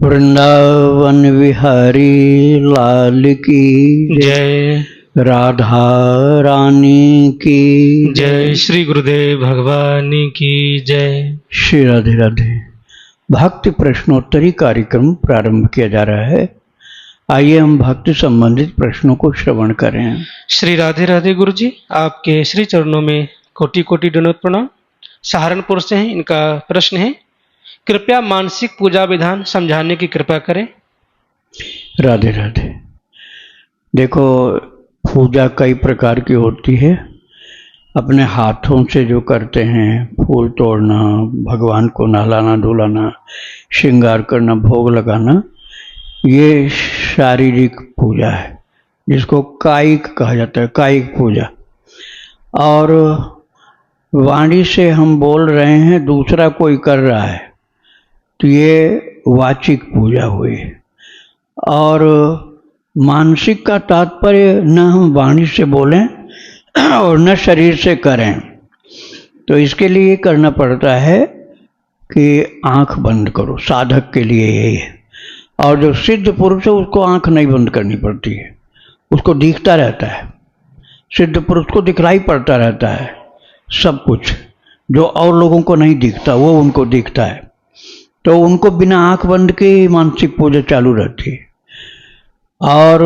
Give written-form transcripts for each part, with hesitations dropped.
वृंदावन विहारी लाल की जय। राधा रानी की जय। श्री गुरुदेव भगवान की जय। श्री राधे राधे। भक्ति प्रश्नोत्तरी कार्यक्रम प्रारंभ किया जा रहा है। आइए हम भक्ति संबंधित प्रश्नों को श्रवण करें। श्री राधे राधे गुरु जी, आपके श्री चरणों में कोटि कोटि दंडवत प्रणाम। सहारनपुर से हैं। इनका प्रश्न है, कृपया मानसिक पूजा विधान समझाने की कृपा करें। राधे राधे। देखो, पूजा कई प्रकार की होती है। अपने हाथों से जो करते हैं, फूल तोड़ना, भगवान को नहलाना धुलाना, श्रृंगार करना, भोग लगाना, ये शारीरिक पूजा है जिसको कायिक कहा जाता है, कायिक पूजा। और वाणी से हम बोल रहे हैं, दूसरा कोई कर रहा है, तो ये वाचिक पूजा हुई। और मानसिक का तात्पर्य न हम वाणी से बोलें और न शरीर से करें। तो इसके लिए करना पड़ता है कि आंख बंद करो, साधक के लिए यही है। और जो सिद्ध पुरुष है उसको आंख नहीं बंद करनी पड़ती है, उसको दिखता रहता है। सिद्ध पुरुष को दिखलाई पड़ता रहता है सब कुछ, जो और लोगों को नहीं दिखता वो उनको दिखता है। तो उनको बिना आंख बंद के मानसिक पूजा चालू रहती है। और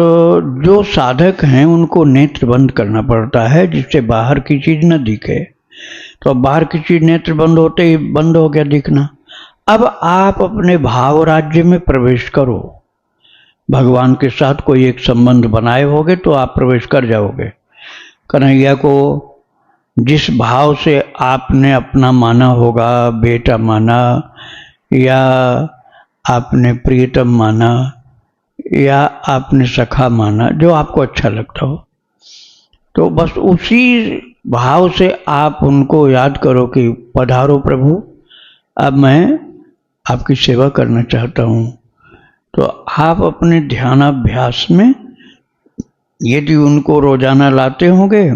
जो साधक हैं उनको नेत्र बंद करना पड़ता है जिससे बाहर की चीज न दिखे। तो बाहर की चीज नेत्र बंद होते ही बंद हो गया दिखना। अब आप अपने भाव राज्य में प्रवेश करो। भगवान के साथ कोई एक संबंध बनाए होगे तो आप प्रवेश कर जाओगे। कन्हैया को जिस भाव से आपने अपना माना होगा, बेटा माना या आपने प्रियतम माना या आपने सखा माना, जो आपको अच्छा लगता हो, तो बस उसी भाव से आप उनको याद करो कि पधारो प्रभु, अब मैं आपकी सेवा करना चाहता हूँ। तो आप अपने ध्यानाभ्यास में यदि उनको रोजाना लाते होंगे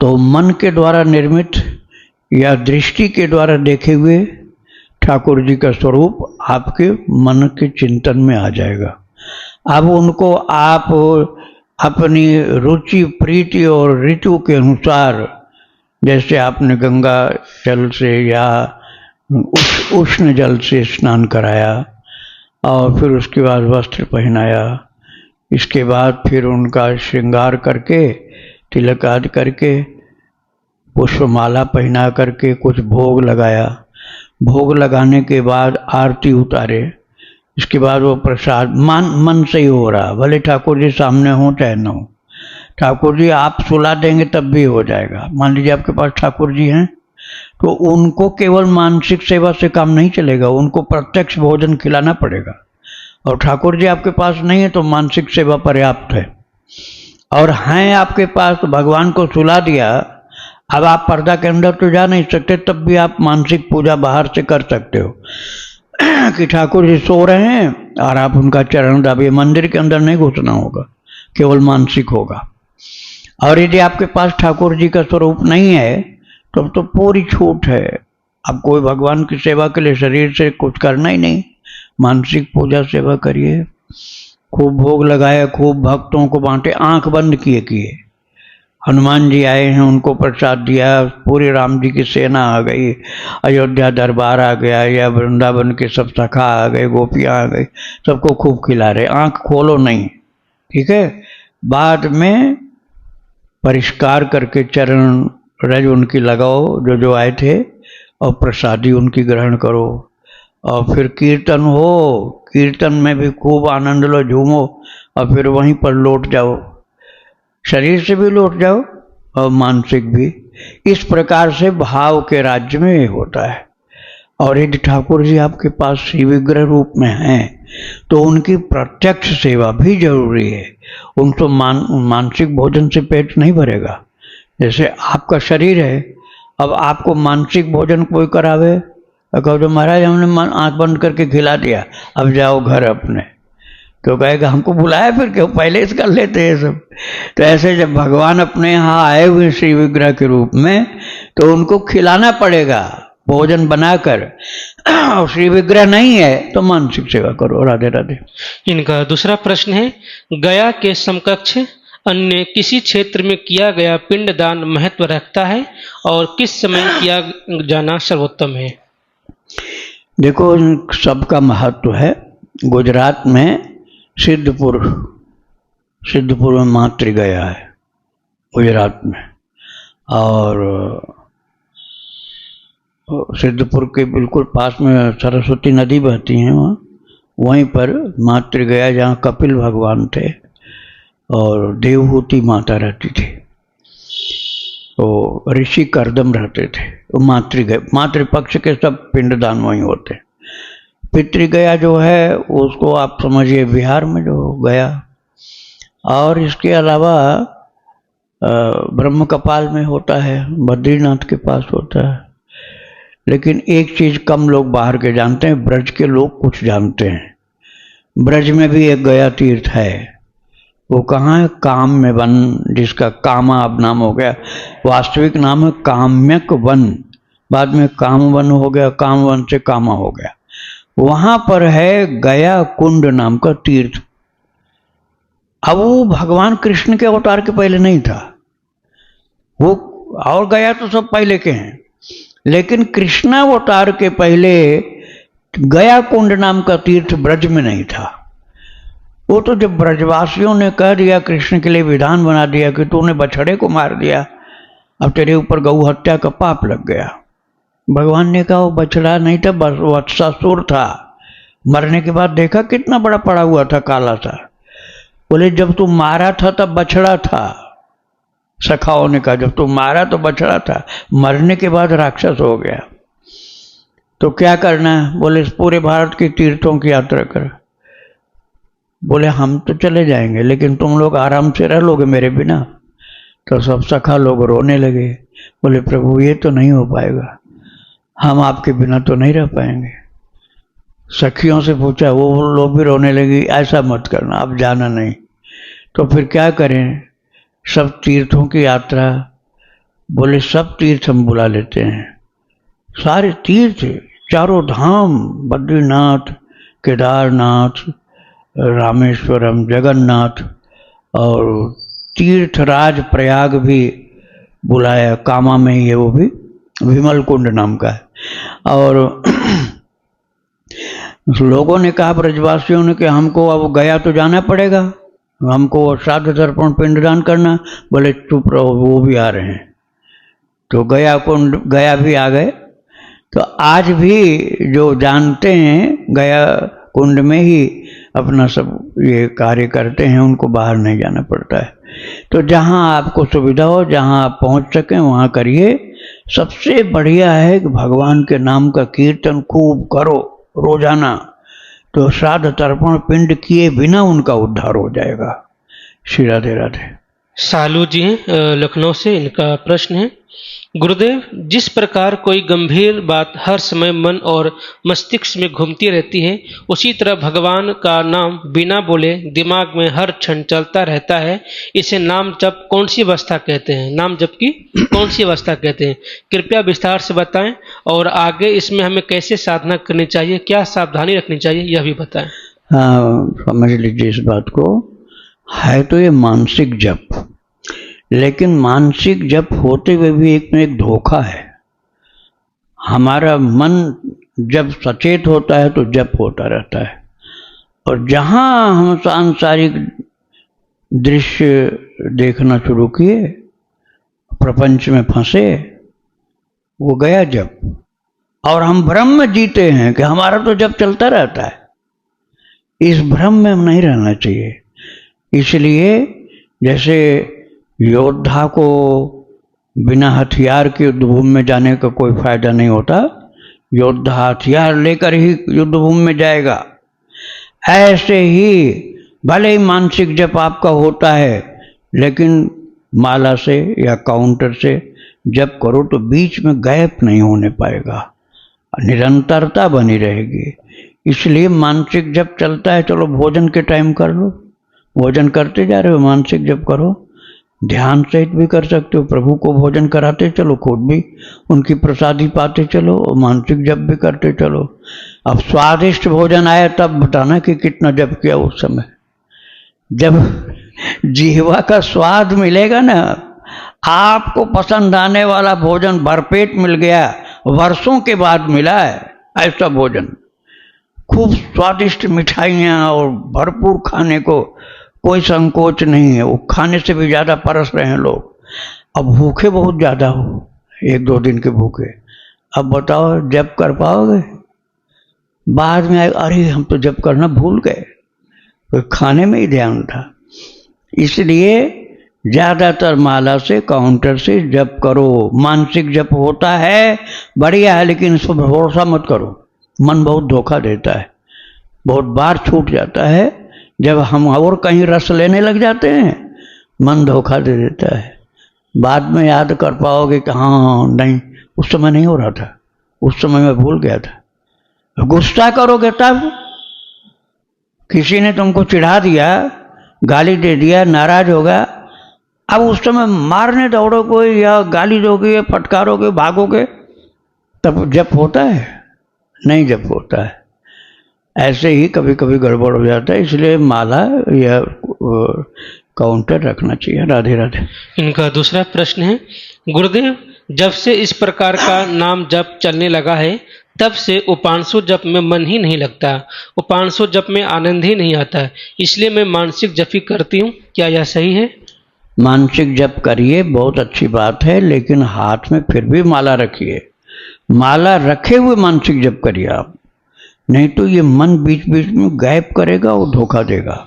तो मन के द्वारा निर्मित या दृष्टि के द्वारा देखे हुए ठाकुर जी का स्वरूप आपके मन के चिंतन में आ जाएगा। अब उनको आप अपनी रुचि, प्रीति और ऋतु के अनुसार, जैसे आपने गंगा जल से या उष्ण जल से स्नान कराया और फिर उसके बाद वस्त्र पहनाया, इसके बाद फिर उनका श्रृंगार करके, तिलक आदि करके, पुष्पमाला पहना करके कुछ भोग लगाया। भोग लगाने के बाद आरती उतारे। इसके बाद वो प्रसाद मन से ही हो रहा, भले ठाकुर जी सामने हो चाहे न हो। ठाकुर जी आप सुला देंगे तब भी हो जाएगा। मान लीजिए आपके पास ठाकुर जी हैं तो उनको केवल मानसिक सेवा से काम नहीं चलेगा, उनको प्रत्यक्ष भोजन खिलाना पड़ेगा। और ठाकुर जी आपके पास नहीं है तो मानसिक सेवा पर्याप्त है। और हैं आपके पास तो भगवान को सुला दिया, अब आप पर्दा के अंदर तो जा नहीं सकते, तब भी आप मानसिक पूजा बाहर से कर सकते हो कि ठाकुर जी सो रहे हैं और आप उनका चरण दाबिए। मंदिर के अंदर नहीं घुसना होगा, केवल मानसिक होगा। और यदि आपके पास ठाकुर जी का स्वरूप नहीं है तब तो पूरी छूट है। अब कोई भगवान की सेवा के लिए शरीर से कुछ करना ही नहीं, मानसिक पूजा सेवा करिए। खूब भोग लगाए, खूब भक्तों को बांटे, आंख बंद किए। हनुमान जी आए हैं, उनको प्रसाद दिया, पूरी राम जी की सेना आ गई, अयोध्या दरबार आ गया, या वृंदावन के सब सखा आ गए, गोपियाँ आ गई, सबको खूब खिला रहे। आंख खोलो नहीं, ठीक है। बाद में परिष्कार करके चरण रज उनकी लगाओ जो आए थे, और प्रसादी उनकी ग्रहण करो। और फिर कीर्तन हो, कीर्तन में भी खूब आनंद लो, झूमो, और फिर वहीं पर लौट जाओ। शरीर से भी लौट जाओ और मानसिक भी। इस प्रकार से भाव के राज्य में ये होता है। और यदि ठाकुर जी आपके पास श्री विग्रह रूप में हैं तो उनकी प्रत्यक्ष सेवा भी जरूरी है। उनको मानसिक भोजन से पेट नहीं भरेगा। जैसे आपका शरीर है, अब आपको मानसिक भोजन कोई करावे, कहो तो महाराज हमने आंख बंद करके खिला दिया, अब जाओ घर अपने, तो कहेगा हमको बुलाया फिर क्यों, पहले से कर लेते हैं सब। तो ऐसे जब भगवान अपने यहाँ आए हुए श्री विग्रह के रूप में तो उनको खिलाना पड़ेगा। भोजन बनाकर और श्री विग्रह नहीं है तो मानसिक सेवा करो। राधे राधे। इनका दूसरा प्रश्न है, गया के समकक्ष अन्य किसी क्षेत्र में किया गया पिंडदान महत्व रखता है और किस समय किया जाना सर्वोत्तम है? देखो, इन सबका महत्व है। गुजरात में सिद्धपुर में मातृ गया है गुजरात में, और सिद्धपुर के बिल्कुल पास में सरस्वती नदी बहती है, वहीं पर मातृ गया, जहाँ कपिल भगवान थे और देवहूति माता रहती थी, तो ऋषि करदम रहते थे। वो मातृपक्ष के सब पिंडदान वहीं होते। पितृगया जो है उसको आप समझिए बिहार में जो गया, और इसके अलावा ब्रह्म कपाल में होता है, बद्रीनाथ के पास होता है। लेकिन एक चीज कम लोग बाहर के जानते हैं, ब्रज के लोग कुछ जानते हैं। ब्रज में भी एक गया तीर्थ है। वो कहाँ है? काम में वन, जिसका कामा अब नाम हो गया, वास्तविक नाम है काम्यक वन, बाद में काम वन हो गया, काम वन से कामा हो गया। वहां पर है गया कुंड नाम का तीर्थ। अब वो भगवान कृष्ण के अवतार के पहले नहीं था वो, और गया तो सब पहले के हैं, लेकिन कृष्णावतार के पहले गया कुंड नाम का तीर्थ ब्रज में नहीं था। वो तो जब ब्रजवासियों ने कह दिया, कृष्ण के लिए विधान बना दिया कि तूने बछड़े को मार दिया, अब तेरे ऊपर गौ हत्या का पाप लग गया। भगवान ने कहा वो बछड़ा नहीं था, बस वत्सासुर था। मरने के बाद देखा कितना बड़ा पड़ा हुआ था, काला सा। बोले जब तू मारा था तब बछड़ा था। सखाओं ने कहा जब तू मारा तो बछड़ा था, मरने के बाद राक्षस हो गया। तो क्या करना है? बोले पूरे भारत के तीर्थों की यात्रा कर। बोले हम तो चले जाएंगे, लेकिन तुम लोग आराम से रह लोगे मेरे बिना? तो सब सखा लोग रोने लगे। बोले प्रभु ये तो नहीं हो पाएगा, हम आपके बिना तो नहीं रह पाएंगे। सखियों से पूछा, वो लोग भी रोने लगी, ऐसा मत करना, अब जाना नहीं। तो फिर क्या करें? सब तीर्थों की यात्रा। बोले सब तीर्थ हम बुला लेते हैं, सारे तीर्थ, चारों धाम, बद्रीनाथ, केदारनाथ, रामेश्वरम, जगन्नाथ, और तीर्थराज प्रयाग भी बुलाया, कामा में ही है वो भी, विमल कुंड नाम का है। और लोगों ने कहा, ब्रजवासियों ने, कि हमको अब गया तो जाना पड़ेगा, हमको श्राद्ध तर्पण पिंडदान करना। बोले चुप रहो, वो भी आ रहे हैं। तो गया कुंड, गया भी आ गए। तो आज भी जो जानते हैं गया कुंड में ही अपना सब ये कार्य करते हैं, उनको बाहर नहीं जाना पड़ता है। तो जहाँ आपको सुविधा हो, जहाँ आप पहुँच सकें वहाँ करिए। सबसे बढ़िया है कि भगवान के नाम का कीर्तन खूब करो रोजाना, तो श्राद्ध तर्पण पिंड किए बिना उनका उद्धार हो जाएगा। श्री राधे राधे। सालू जी हैं लखनऊ से, इनका प्रश्न है, गुरुदेव जिस प्रकार कोई गंभीर बात हर समय मन और मस्तिष्क में घूमती रहती है, उसी तरह भगवान का नाम बिना बोले दिमाग में हर क्षण चलता रहता है, इसे नाम जप कौन सी अवस्था कहते हैं? नाम जप की कौन सी अवस्था कहते हैं? कृपया विस्तार से बताएं, और आगे इसमें हमें कैसे साधना करनी चाहिए, क्या सावधानी रखनी चाहिए, यह भी बताएं। हाँ, समझ लीजिए इस बात को। है तो ये मानसिक जप, लेकिन मानसिक जप होते हुए भी एक में एक धोखा है। हमारा मन जब सचेत होता है तो जप होता रहता है, और जहाँ हम सांसारिक दृश्य देखना शुरू किए, प्रपंच में फंसे, वो गया जप। और हम भ्रम में जीते हैं कि हमारा तो जप चलता रहता है। इस भ्रम में हम नहीं रहना चाहिए। इसलिए जैसे योद्धा को बिना हथियार के युद्धभूमि में जाने का कोई फायदा नहीं होता, योद्धा हथियार लेकर ही युद्धभूमि में जाएगा। ऐसे ही भले ही मानसिक जप आपका होता है, लेकिन माला से या काउंटर से जप करो तो बीच में गैप नहीं होने पाएगा, निरंतरता बनी रहेगी। इसलिए मानसिक जप चलता है, चलो भोजन के टाइम कर लो, भोजन करते जा रहे हो मानसिक जप करो, ध्यान सहित भी कर सकते हो, प्रभु को भोजन कराते चलो, खुद भी उनकी प्रसादी पाते चलो, और मानसिक जप भी करते चलो। अब स्वादिष्ट भोजन आया तब बताना कि कितना जप किया उस समय। जब जिह्वा का स्वाद मिलेगा ना, आपको पसंद आने वाला भोजन भरपेट मिल गया, वर्षों के बाद मिला है ऐसा भोजन, खूब स्वादिष्ट मिठाइयाँ और भरपूर खाने को कोई संकोच नहीं है, वो खाने से भी ज़्यादा परस रहे हैं लोग। अब भूखे बहुत ज़्यादा हो, 1-2 दिन के भूखे, अब बताओ जप कर पाओगे? बाद में अरे हम तो जप करना भूल गए, तो खाने में ही ध्यान था। इसलिए ज़्यादातर माला से, काउंटर से जप करो। मानसिक जप होता है बढ़िया है, लेकिन इसको भरोसा मत करो, मन बहुत धोखा देता है, बहुत बार छूट जाता है। जब हम और कहीं रस लेने लग जाते हैं, मन धोखा दे देता है। बाद में याद कर पाओगे कि हाँ नहीं, उस समय नहीं हो रहा था, उस समय मैं भूल गया था। गुस्सा करोगे तब, किसी ने तुमको चिढ़ा दिया, गाली दे दिया, नाराज होगा, अब उस समय मारने दौड़ोगे या गाली दोगे या फटकारोगे, भागोगे, तब जप होता है? नहीं जप होता है। ऐसे ही कभी कभी गड़बड़ हो जाता है, इसलिए माला या काउंटर रखना चाहिए। राधे राधे। इनका दूसरा प्रश्न है, गुरुदेव जब से इस प्रकार का नाम जप चलने लगा है तब से उपांशु जप में मन ही नहीं लगता, उपांशु जप में आनंद ही नहीं आता, इसलिए मैं मानसिक जप ही करती हूँ, क्या यह सही है? मानसिक जप करिए, बहुत अच्छी बात है, लेकिन हाथ में फिर भी माला रखिए। माला रखे हुए मानसिक जप करिए आप, नहीं तो ये मन बीच बीच में गैप करेगा और धोखा देगा।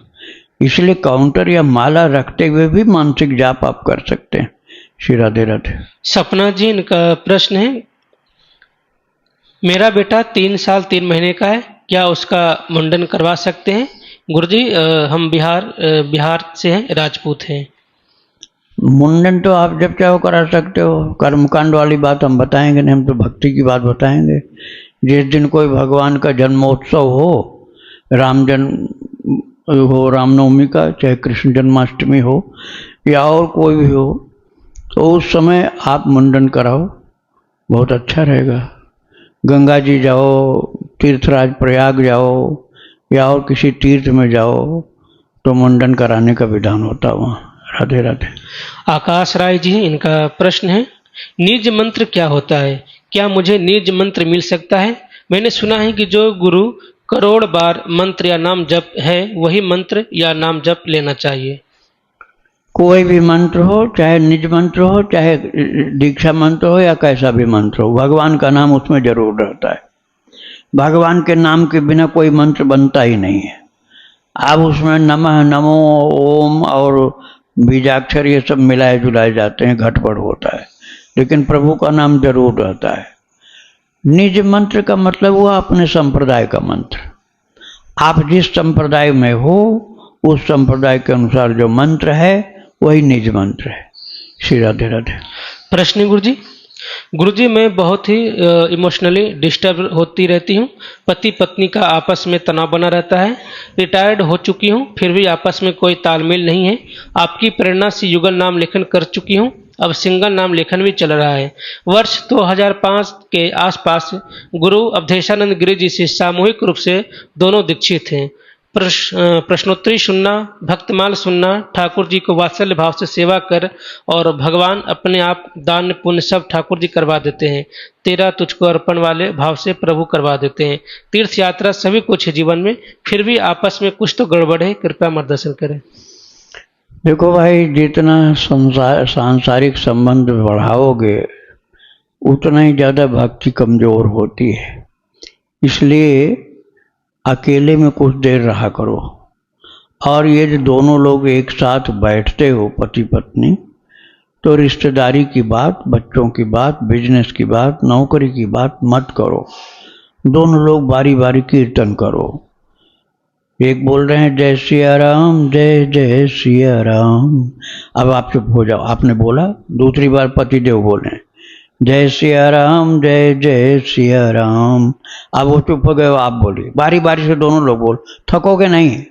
इसलिए काउंटर या माला रखते हुए भी मानसिक जाप आप कर सकते हैं। श्री राधे राधे। सपना जी, इनका प्रश्न है, मेरा बेटा 3 साल 3 महीने का है, क्या उसका मुंडन करवा सकते हैं? गुरुजी हम बिहार से हैं, राजपूत हैं। मुंडन तो आप जब चाहो करा सकते हो, कर्मकांड वाली बात हम बताएंगे नहीं, हम तो भक्ति की बात बताएंगे। जिस दिन कोई भगवान का जन्मोत्सव हो, राम जन्म हो, रामनवमी का, चाहे कृष्ण जन्माष्टमी हो या और कोई भी हो, तो उस समय आप मुंडन कराओ, बहुत अच्छा रहेगा। गंगा जी जाओ, तीर्थराज प्रयाग जाओ या और किसी तीर्थ में जाओ, तो मुंडन कराने का विधान होता है वहाँ। राधे राधे। आकाश राय जी, इनका प्रश्न है, निज मंत्र क्या होता है? क्या मुझे निज मंत्र मिल सकता है? मैंने सुना है कि जो गुरु करोड़ बार मंत्र या नाम जप है, वही मंत्र या नाम जप लेना चाहिए। कोई भी मंत्र हो, चाहे निज मंत्र हो, चाहे दीक्षा मंत्र हो या कैसा भी मंत्र हो, भगवान का नाम उसमें जरूर रहता है। भगवान के नाम के बिना कोई मंत्र बनता ही नहीं है। अब उसमें नमः, नमो, ओम और बीजाक्षर ये सब मिलाए जुलाए जाते हैं, घटपड़ होता है, लेकिन प्रभु का नाम जरूर रहता है। निज मंत्र का मतलब हुआ अपने संप्रदाय का मंत्र। आप जिस संप्रदाय में हो, उस संप्रदाय के अनुसार जो मंत्र है वही निज मंत्र है। श्री राधे राधे। प्रश्न गुरुजी मैं बहुत ही इमोशनली डिस्टर्ब होती रहती हूँ, पति पत्नी का आपस में तनाव बना रहता है, रिटायर्ड हो चुकी हूँ फिर भी आपस में कोई तालमेल नहीं है। आपकी प्रेरणा से युगल नाम लेखन कर चुकी हूँ, अब सिंगल नाम लेखन भी चल रहा है। वर्ष 2005 के आसपास गुरु अवधेशानंद गिरि जी से सामूहिक रूप से दोनों दीक्षित हैं। प्रश्नोत्तरी सुनना, भक्तमाल सुनना, ठाकुर जी को वात्सल्य भाव से सेवा कर और भगवान अपने आप दान पुण्य सब ठाकुर जी करवा देते हैं। तेरा तुझको अर्पण वाले भाव से प्रभु करवा देते हैं। तीर्थ यात्रा सभी कुछ है जीवन में, फिर भी आपस में कुछ तो गड़बड़ है, कृपया मार्गदर्शन करें। देखो भाई, जितना सांसारिक संबंध बढ़ाओगे उतना ही ज़्यादा भक्ति कमज़ोर होती है। इसलिए अकेले में कुछ देर रहा करो, और ये जो दोनों लोग एक साथ बैठते हो पति पत्नी, तो रिश्तेदारी की बात, बच्चों की बात, बिजनेस की बात, नौकरी की बात मत करो। दोनों लोग बारी बारी कीर्तन करो। एक बोल रहे हैं जय सिया राम, जय जय सिया राम, अब आप चुप हो जाओ, आपने बोला, दूसरी बार पतिदेव बोले जय सिया राम, जय जय सिया राम, अब वो चुप हो गए, आप बोलिए, बारी बारी से दोनों लोग बोल, थकोगे नहीं।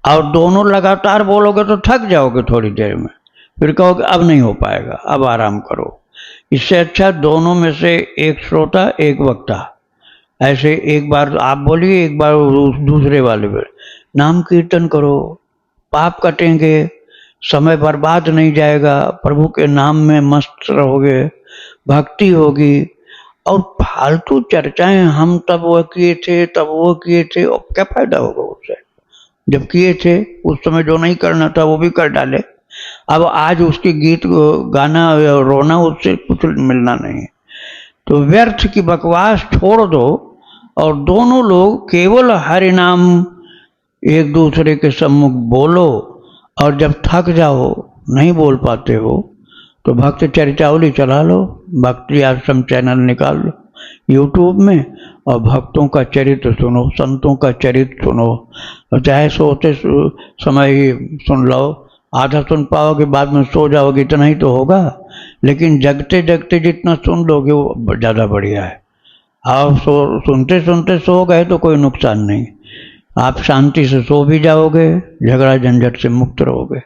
और दोनों लगातार बोलोगे तो थक जाओगे थोड़ी देर में, फिर कहोगे अब नहीं हो पाएगा, अब आराम करो। इससे अच्छा दोनों में से एक श्रोता एक वक्ता, ऐसे एक बार आप बोलिए, एक बार दूसरे वाले पर नाम कीर्तन करो, पाप कटेंगे, समय बर्बाद नहीं जाएगा, प्रभु के नाम में मस्त रहोगे, भक्ति होगी। और फालतू चर्चाएं, हम तब वो किए थे, तब वो किए थे, और क्या फायदा होगा उससे? जब किए थे उस समय जो नहीं करना था वो भी कर डाले, अब आज उसके गीत गाना रोना, उससे कुछ मिलना नहीं। तो व्यर्थ की बकवास छोड़ दो और दोनों लोग केवल हरि नाम एक दूसरे के सम्मुख बोलो। और जब थक जाओ, नहीं बोल पाते हो, तो भक्त चरितावली चला लो, भक्ति आश्रम चैनल निकाल लो यूट्यूब में, और भक्तों का चरित्र सुनो, संतों का चरित्र सुनो। चाहे सोते समय ही सुन लो, आधा सुन पाओगे, बाद में सो जाओगे, इतना ही तो होगा। लेकिन जगते जगते जितना सुन लोगे वो ज़्यादा बढ़िया है। आप सुनते सुनते सो गए तो कोई नुकसान नहीं, आप शांति से सो भी जाओगे, झगड़ा झंझट से मुक्त रहोगे।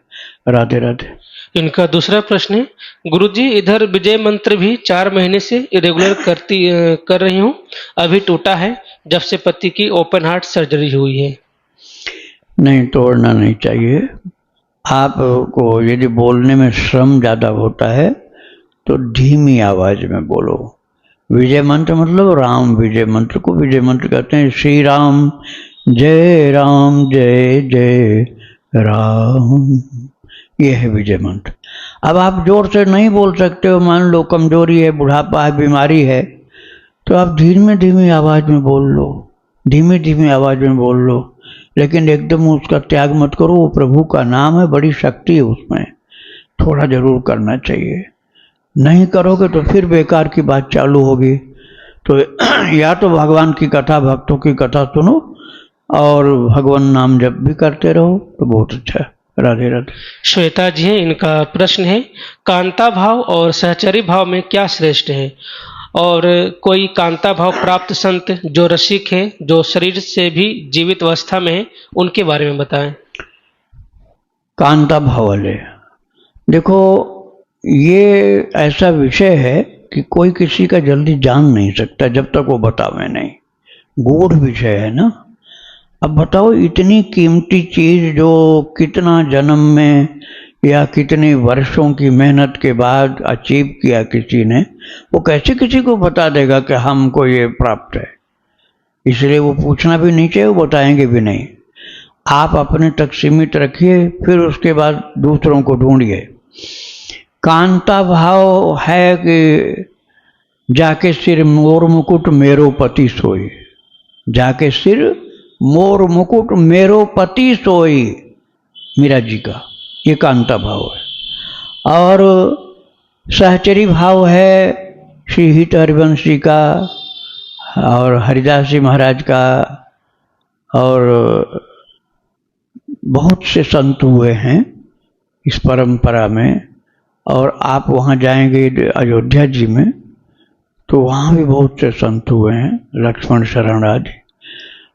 राधे राधे। इनका दूसरा प्रश्न है, गुरुजी इधर विजय मंत्र भी 4 महीने से रेगुलर कर रही हूँ, अभी टूटा है जब से पति की ओपन हार्ट सर्जरी हुई है। नहीं, तोड़ना नहीं चाहिए। आपको यदि बोलने में श्रम ज़्यादा होता है तो धीमी आवाज में बोलो। विजय मंत्र मतलब राम विजय मंत्र को विजय मंत्र कहते हैं। श्री राम जय जय राम, ये है विजय मंत्र। अब आप जोर से नहीं बोल सकते हो, मान लो कमजोरी है, बुढ़ापा है, बीमारी है, तो आप धीमे धीमे आवाज में बोल लो, धीमे धीमे आवाज में बोल लो, लेकिन एकदम उसका त्याग मत करो। वो प्रभु का नाम है, बड़ी शक्ति है उसमें, थोड़ा जरूर करना चाहिए। नहीं करोगे तो फिर बेकार की बात चालू होगी। तो या तो भगवान की कथा, भक्तों की कथा सुनो और भगवान नाम जप भी करते रहो, तो बहुत अच्छा है। राधे राधे। श्वेता जी हैं, इनका प्रश्न है, कांता भाव और सहचरी भाव में क्या श्रेष्ठ है? और कोई कांता भाव प्राप्त संत जो रसिक है, जो शरीर से भी जीवित अवस्था में है, उनके बारे में बताएं। कांता भाव वाले, देखो ये ऐसा विषय है कि कोई किसी का जल्दी जान नहीं सकता जब तक वो बतावे नहीं, गूढ़ विषय है ना। अब बताओ, इतनी कीमती चीज जो कितना जन्म में या कितने वर्षों की मेहनत के बाद अचीव किया किसी ने, वो कैसे किसी को बता देगा कि हमको ये प्राप्त है? इसलिए वो पूछना भी नहीं चाहिए, वो बताएंगे भी नहीं। आप अपने तक सीमित रखिए, फिर उसके बाद दूसरों को ढूंढिए। कांता भाव है कि जाके सिर मोर मुकुट मेरो पति सोई, जाके सिर मोर मुकुट मेरो पति सोई, मीरा जी का ये कांता भाव है। और सहचरी भाव है श्री हित हरिवंश जी का और हरिदास जी महाराज का, और बहुत से संत हुए हैं इस परंपरा में। और आप वहाँ जाएंगे अयोध्या जी में तो वहाँ भी बहुत से संत हुए हैं, लक्ष्मण शरण आदि।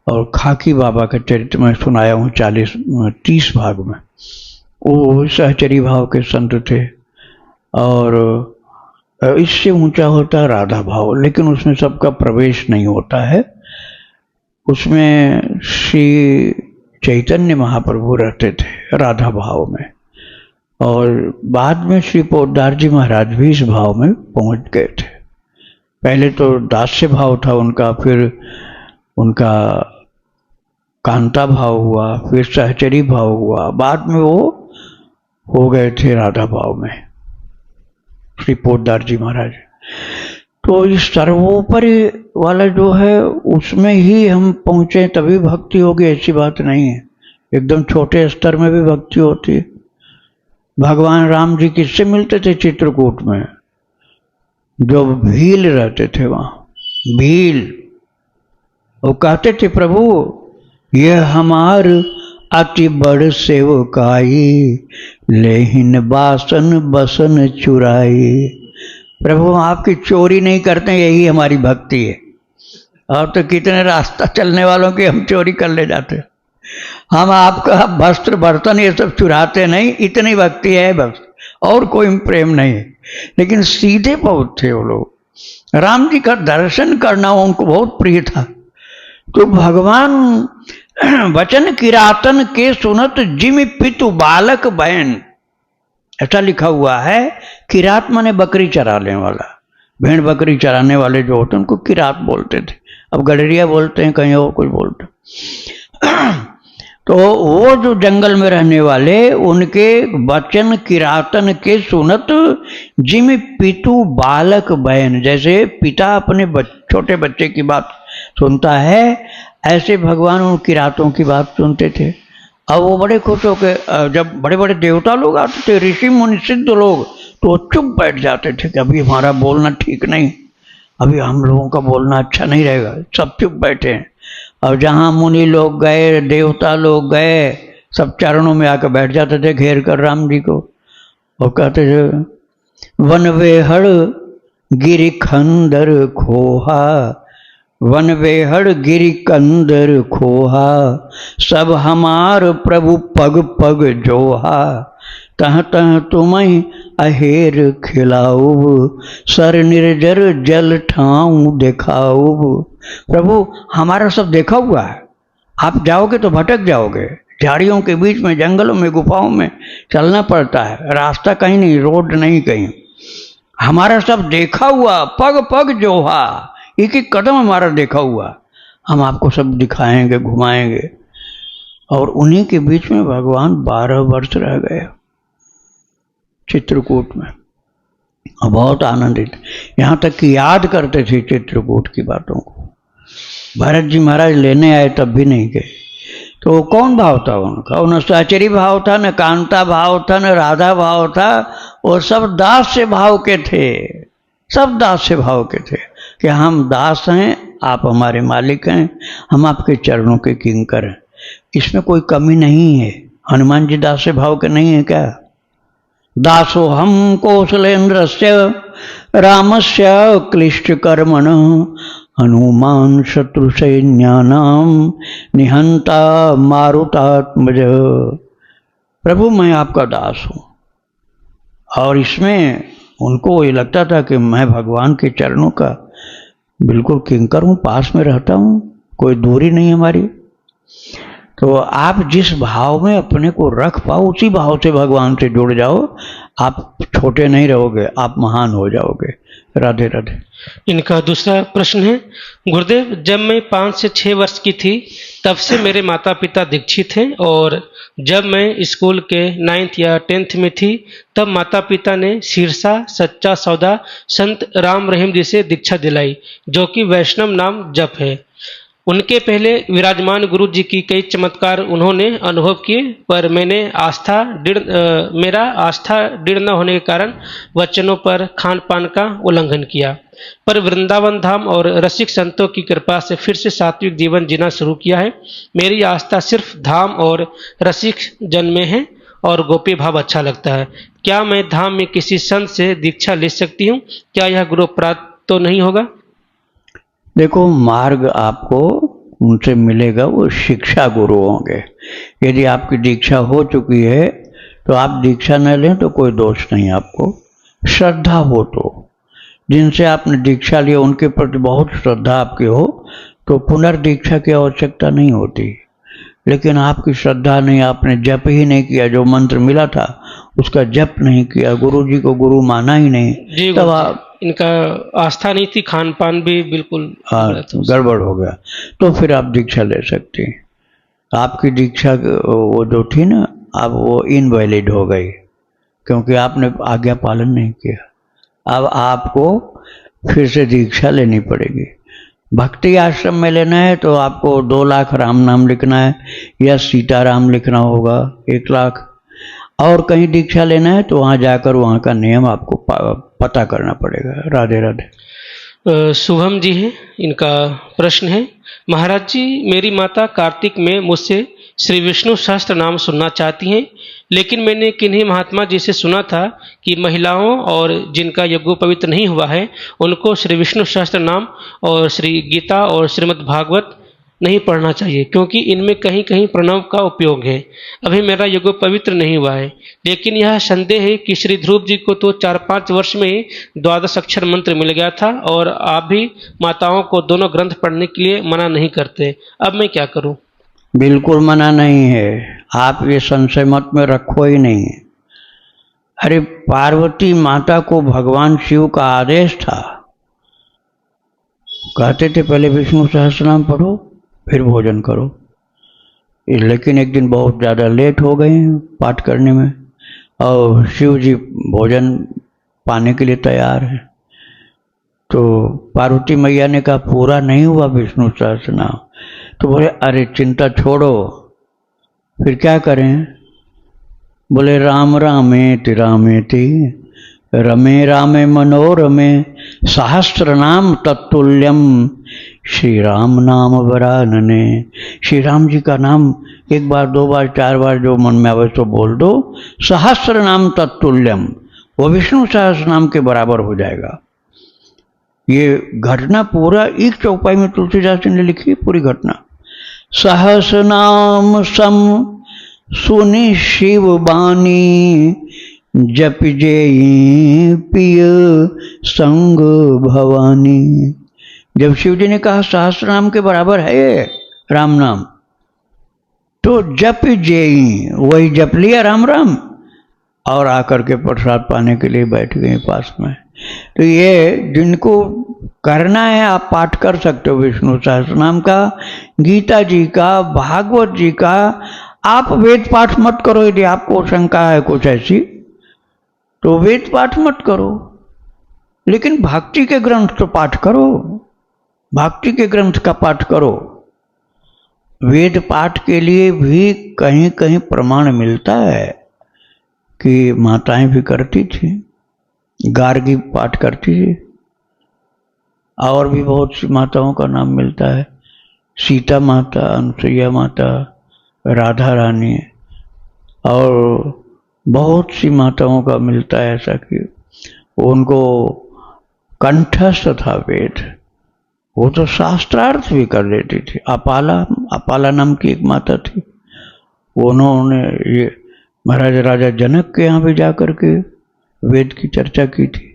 और खाकी बाबा का चरित्र मैं सुनाया हूँ 30 भाग में, वो सहचरी भाव के संत थे। और इससे ऊंचा होता है राधा भाव, लेकिन उसमें सबका प्रवेश नहीं होता है। उसमें श्री चैतन्य महाप्रभु रहते थे राधा भाव में, और बाद में श्री पोद्दार जी महाराज भी इस भाव में पहुंच गए थे। पहले तो दास्य भाव था उनका, फिर उनका कांता भाव हुआ, फिर सहचरी भाव हुआ, बाद में वो हो गए थे राधा भाव में श्री पोद्दार जी महाराज। तो इस सर्वोपरि वाला जो है उसमें ही हम पहुंचे तभी भक्ति होगी, ऐसी बात नहीं है। एकदम छोटे स्तर में भी भक्ति होती है। भगवान राम जी किससे मिलते थे? चित्रकूट में जो भील रहते थे, वहां भील, वो कहते थे प्रभु ये हमार अति बड़ सेवकाई, लेहिन बासन बसन चुराई। प्रभु आपकी चोरी नहीं करते, यही हमारी भक्ति है। और तो कितने रास्ता चलने वालों की हम चोरी कर ले जाते, हम आपका वस्त्र बर्तन ये सब चुराते नहीं, इतनी भक्ति है बस। और कोई प्रेम नहीं। लेकिन सीधे बहुत थे वो लोग। राम जी का दर्शन करना उनको बहुत प्रिय था। तो भगवान वचन किरातन के सुनत जिम पितु बालक बहन, ऐसा लिखा हुआ है। किरात माने बकरी चराने वाला, भेड़ बकरी चराने वाले जो होते हैं उनको किरात बोलते थे। अब गडरिया बोलते हैं, कहीं और कुछ बोलते हैं। तो वो जो जंगल में रहने वाले, उनके वचन किरातन के सुनत जिम पितु बालक बहन, जैसे पिता अपने छोटे बच्चे की बात सुनता है, ऐसे भगवान उन किरातों की बात सुनते थे। अब वो बड़े खुश होकर, जब बड़े बड़े देवता लोग आते थे, ऋषि मुनि सिद्ध लोग, तो वो चुप बैठ जाते थे कि अभी हमारा बोलना ठीक नहीं, अभी हम लोगों का बोलना अच्छा नहीं रहेगा। सब चुप बैठे हैं। और जहाँ मुनि लोग गए, देवता लोग गए, सब चरणों में आकर बैठ जाते थे घेर कर राम जी को, और कहते थे वन वेहड़ गिरि खंदर खोहा, वन वेहड़ गिरि कंदर खोहा, सब हमार प्रभु पग पग जोहा, तह तह तुम्हें अहेर खिलाऊ, सर निर्जर जल ठाऊं दिखाऊ। प्रभु हमारा सब देखा हुआ है, आप जाओगे तो भटक जाओगे, झाड़ियों के बीच में, जंगलों में, गुफाओं में चलना पड़ता है, रास्ता कहीं नहीं, रोड नहीं कहीं, हमारा सब देखा हुआ, पग पग जोहा, एक एक कदम हमारा देखा हुआ, हम आपको सब दिखाएंगे, घुमाएंगे। और उन्हीं के बीच में भगवान 12 वर्ष रह गए चित्रकूट में, और बहुत आनंदित, यहाँ तक कि याद करते थे चित्रकूट की बातों को। भरत जी महाराज लेने आए तब भी नहीं गए। तो कौन भाव था उनका? न सहचरी भाव था, न कांता भाव था, न राधा भाव था, वो सब दास से भाव के थे, सब दास से भाव के थे कि हम दास हैं, आप हमारे मालिक हैं, हम आपके चरणों के किंकर हैं। इसमें कोई कमी नहीं है। हनुमान जी दास से भाव के नहीं है क्या? दासो हम कौशलेन्द्रस्य रामस्य क्लिष्ट कर्मण, हनुमान शत्रु सैन्यानाम निहंता मारुतात्मज। प्रभु मैं आपका दास हूँ। और इसमें उनको ये लगता था कि मैं भगवान के चरणों का बिल्कुल किंकर हूँ, पास में रहता हूँ, कोई दूरी नहीं हमारी। तो आप जिस भाव में अपने को रख पाओ, उसी भाव से भगवान से जुड़ जाओ, आप छोटे नहीं रहोगे, आप महान हो जाओगे। राधे राधे। इनका दूसरा प्रश्न है, गुरुदेव जब मैं 5 से 6 वर्ष की थी तब से मेरे माता पिता दीक्षित हैं, और जब मैं स्कूल के 9th या 10th में थी तब माता पिता ने सिरसा सच्चा सौदा संत राम रहीम जी से दीक्षा दिलाई, जो कि वैष्णव नाम जप है। उनके पहले विराजमान गुरु जी की कई चमत्कार उन्होंने अनुभव किए, पर मेरा आस्था दृढ़ न होने के कारण वचनों पर खान पान का उल्लंघन किया। पर वृंदावन धाम और रसिक संतों की कृपा से फिर से सात्विक जीवन जीना शुरू किया है। मेरी आस्था सिर्फ धाम और रसिक जन में है और गोपी भाव अच्छा लगता है। क्या मैं धाम में किसी संत से दीक्षा ले सकती हूँ? क्या यह गुरु अपराध तो नहीं होगा? देखो, मार्ग आपको उनसे मिलेगा, वो शिक्षा गुरु होंगे। यदि आपकी दीक्षा हो चुकी है तो आप दीक्षा न लें तो कोई दोष नहीं आपको। श्रद्धा हो तो, जिनसे आपने दीक्षा लिया उनके प्रति बहुत श्रद्धा आपकी हो तो पुनर्दीक्षा की आवश्यकता नहीं होती। लेकिन आपकी श्रद्धा नहीं, आपने जप ही नहीं किया, जो मंत्र मिला था उसका जप नहीं किया, गुरु जी को गुरु माना ही नहीं, तब आप इनका आस्था नहीं थी, खान पान भी बिल्कुल गड़बड़ हो गया, तो फिर आप दीक्षा ले सकते हैं। आपकी दीक्षा वो जो थी ना, अब वो इनवैलिड हो गई क्योंकि आपने आज्ञा पालन नहीं किया। अब आपको फिर से दीक्षा लेनी पड़ेगी। भक्ति आश्रम में लेना है तो आपको 2 लाख राम नाम लिखना है या सीताराम लिखना होगा 1 लाख। और कहीं दीक्षा लेना है तो वहाँ जाकर वहाँ का नियम आपको पता करना पड़ेगा। राधे राधे। शुभम जी हैं, इनका प्रश्न है, महाराज जी मेरी माता कार्तिक में मुझसे श्री विष्णु सहस्त्र नाम सुनना चाहती हैं, लेकिन मैंने किन्हीं महात्मा जी से सुना था कि महिलाओं और जिनका यज्ञोपवीत नहीं हुआ है उनको श्री विष्णु सहस्त्र नाम और श्री गीता और श्रीमद् भागवत नहीं पढ़ना चाहिए, क्योंकि इनमें कहीं कहीं प्रणव का उपयोग है। अभी मेरा युग पवित्र नहीं हुआ है, लेकिन यह संदेह है कि श्री ध्रुव जी को तो 4-5 वर्ष में ही 12 अक्षर मंत्र मिल गया था, और आप भी माताओं को दोनों ग्रंथ पढ़ने के लिए मना नहीं करते। अब मैं क्या करूं? बिल्कुल मना नहीं है, आप ये संशय मत में रखो ही नहीं। अरे पार्वती माता को भगवान शिव का आदेश था, कहते थे पहले विष्णु सहस्रनाम पढ़ो फिर भोजन करो, लेकिन एक दिन बहुत ज़्यादा लेट हो गए पाठ करने में, और शिव जी भोजन पाने के लिए तैयार हैं। तो पार्वती मैया ने कहा पूरा नहीं हुआ विष्णु सहस्रनाम, तो बोले अरे चिंता छोड़ो, फिर क्या करें? बोले राम रामेति रामेति रमे रामे मनोरमे सहस्त्र नाम तत्तुल्यम श्री राम नाम वरानने। श्री राम जी का नाम 1 बार 2 बार 4 बार जो मन में आवे तो बोल दो, सहस्त्र नाम तत्तुल्यम, वो विष्णु सहस्त्र नाम के बराबर हो जाएगा। ये घटना पूरा एक चौपाई में तुलसीदास जी ने लिखी, पूरी घटना। सहस्र नाम सम सुनि शिव बानी, जप जेई पिय संग भवानी। जब शिव जी ने कहा सहस्र नाम के बराबर है ये राम नाम, तो जप जेई, वही जप लिया राम राम, और आकर के प्रसाद पाने के लिए बैठ गए पास में। तो ये जिनको करना है आप पाठ कर सकते हो विष्णु सहस्रनाम का, गीता जी का, भागवत जी का। आप वेद पाठ मत करो, यदि आपको शंका है कुछ ऐसी तो वेद पाठ मत करो, लेकिन भक्ति के ग्रंथ तो पाठ करो, भक्ति के ग्रंथ का पाठ करो। वेद पाठ के लिए भी कहीं कहीं प्रमाण मिलता है कि माताएं भी करती थी, गार्गी पाठ करती थी, और भी बहुत सी माताओं का नाम मिलता है, सीता माता, अनुसुईया माता, राधा रानी, और बहुत सी माताओं का मिलता है ऐसा कि उनको कंठस्थ था वेद, वो तो शास्त्रार्थ भी कर लेती थी। अपाला नाम की एक माता थी, उन्होंने ये महाराज राजा जनक के यहाँ भी जाकर के वेद की चर्चा की थी।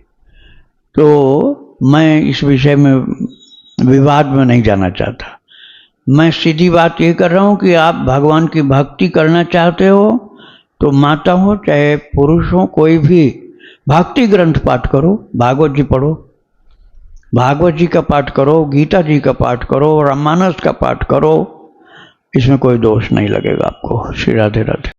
तो मैं इस विषय में विवाद में नहीं जाना चाहता, मैं सीधी बात ये कर रहा हूँ कि आप भगवान की भक्ति करना चाहते हो तो माता हो चाहे पुरुष हो, कोई भी भक्ति ग्रंथ पाठ करो, भागवत जी पढ़ो, भागवत जी का पाठ करो, गीता जी का पाठ करो, रामानस का पाठ करो, इसमें कोई दोष नहीं लगेगा आपको। श्री राधे राधे।